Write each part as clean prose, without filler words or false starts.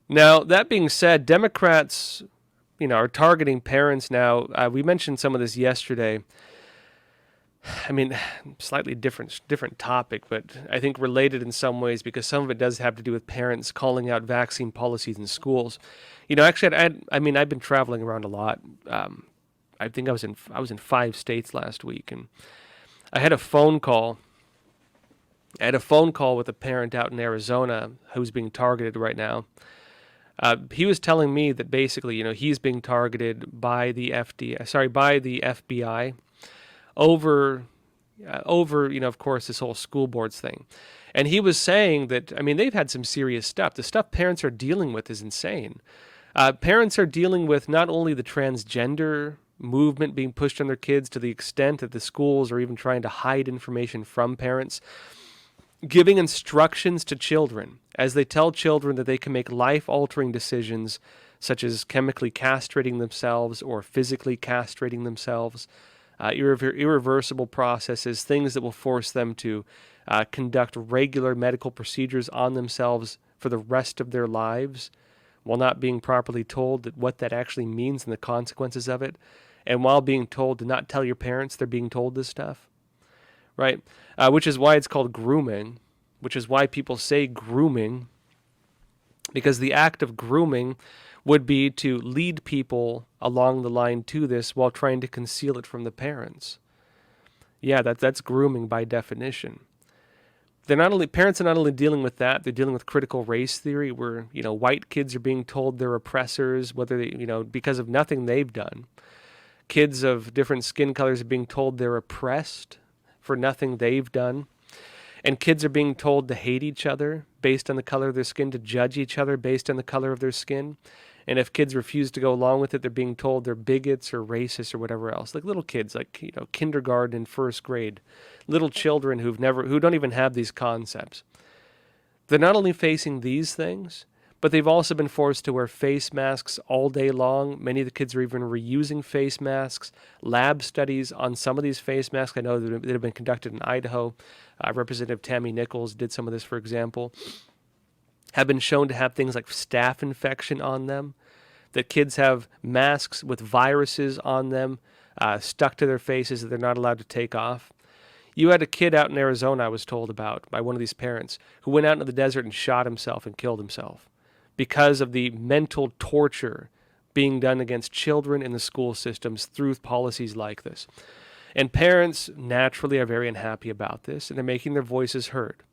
Now, that being said, Democrats, are targeting parents now. We mentioned some of this yesterday. I mean, slightly different topic, but I think related in some ways because some of it does have to do with parents calling out vaccine policies in schools. Actually, I've been traveling around a lot. I think I was in 5 states last week, and I had a phone call. I had a phone call with a parent out in Arizona who's being targeted right now. He was telling me that basically, he's being targeted by the by the FBI over, of course, this whole school boards thing. And he was saying that, they've had some serious stuff. The stuff parents are dealing with is insane. Parents are dealing with not only the transgender movement being pushed on their kids to the extent that the schools are even trying to hide information from parents, giving instructions to children as they tell children that they can make life-altering decisions such as chemically castrating themselves or physically castrating themselves, irreversible processes, things that will force them to conduct regular medical procedures on themselves for the rest of their lives while not being properly told that what that actually means and the consequences of it, and while being told to not tell your parents they're being told this stuff. Right? Which is why it's called grooming, which is why people say grooming, because the act of grooming would be to lead people along the line to this while trying to conceal it from the parents. Yeah, that's grooming by definition. Parents are not only dealing with that, they're dealing with critical race theory where, white kids are being told they're oppressors, whether they, because of nothing they've done. Kids of different skin colors are being told they're oppressed for nothing they've done. And kids are being told to hate each other based on the color of their skin, to judge each other based on the color of their skin. And if kids refuse to go along with it, they're being told they're bigots or racists or whatever else. Like little kids, like, kindergarten and first grade. Little children who don't even have these concepts. They're not only facing these things, but they've also been forced to wear face masks all day long. Many of the kids are even reusing face masks. Lab studies on some of these face masks, I know that have been conducted in Idaho. Representative Tammy Nichols did some of this, for example, have been shown to have things like staph infection on them, that kids have masks with viruses on them stuck to their faces that they're not allowed to take off. You had a kid out in Arizona, I was told about, by one of these parents, who went out into the desert and shot himself and killed himself because of the mental torture being done against children in the school systems through policies like this. And parents naturally are very unhappy about this, and they're making their voices heard.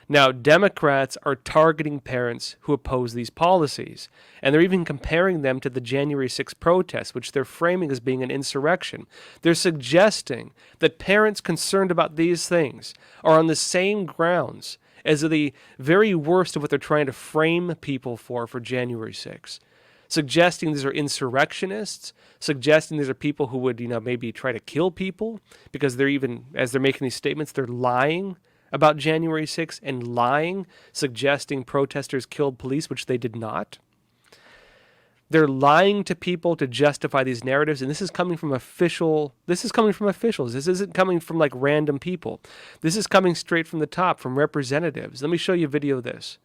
Now, Democrats are targeting parents who oppose these policies, and they're even comparing them to the January 6th protests, which they're framing as being an insurrection. They're suggesting that parents concerned about these things are on the same grounds as the very worst of what they're trying to frame people for January 6th. Suggesting these are insurrectionists, suggesting these are people who would, maybe try to kill people because they're even, as they're making these statements, they're lying about January 6th and lying, suggesting protesters killed police, which they did not. They're lying to people to justify these narratives, and this is coming from officials. This isn't coming from like random people. This is coming straight from the top, from representatives. Let me show you a video of this.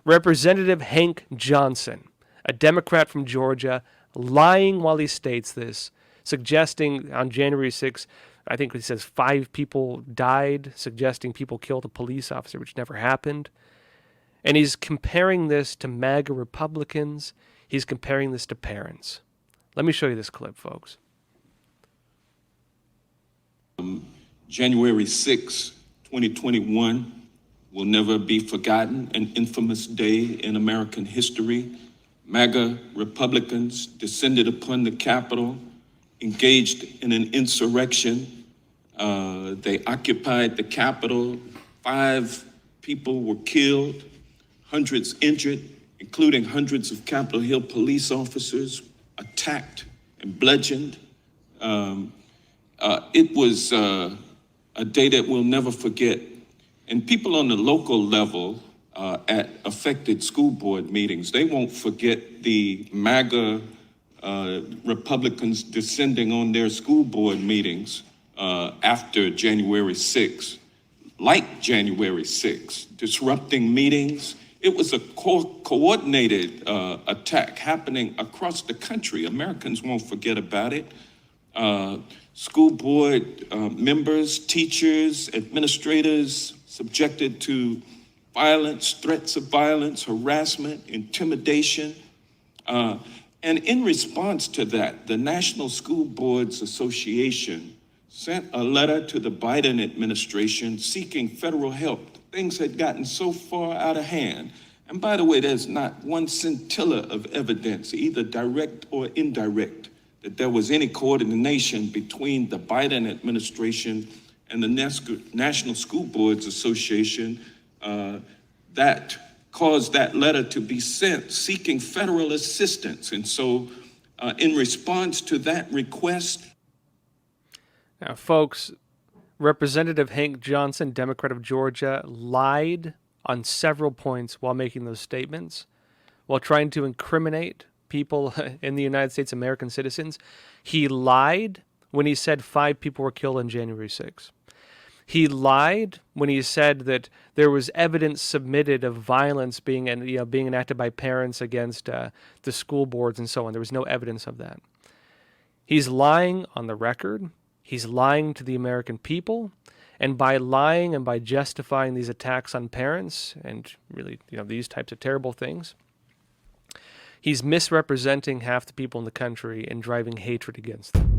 Representative Hank Johnson, a Democrat from Georgia, lying while he states this, suggesting on January 6th, I think he says 5 people died, suggesting people killed a police officer, which never happened. And he's comparing this to MAGA Republicans. He's comparing this to parents. Let me show you this clip, folks. January 6, 2021 will never be forgotten, an infamous day in American history. MAGA Republicans descended upon the Capitol, engaged in an insurrection. They occupied the Capitol. 5 people were killed, hundreds injured, including hundreds of Capitol Hill police officers attacked and bludgeoned. It was a day that we'll never forget. And people on the local level at affected school board meetings, they won't forget the MAGA Republicans descending on their school board meetings after January 6th, like January 6th, disrupting meetings, It was a coordinated attack happening across the country. Americans won't forget about it. School board members, teachers, administrators subjected to violence, threats of violence, harassment, intimidation. And in response to that, the National School Boards Association sent a letter to the Biden administration seeking federal help. Things had gotten so far out of hand. And by the way, there's not one scintilla of evidence, either direct or indirect, that there was any coordination between the Biden administration and the National School Boards Association that caused that letter to be sent seeking federal assistance. And so in response to that request. Now, folks, Representative Hank Johnson, Democrat of Georgia, lied on several points while making those statements, while trying to incriminate people in the United States, American citizens. He lied when he said 5 people were killed on January 6th. He lied when he said that there was evidence submitted of violence being enacted by parents against the school boards and so on. There was no evidence of that. He's lying on the record. He's lying to the American people. And by lying and by justifying these attacks on parents and really, these types of terrible things, he's misrepresenting half the people in the country and driving hatred against them.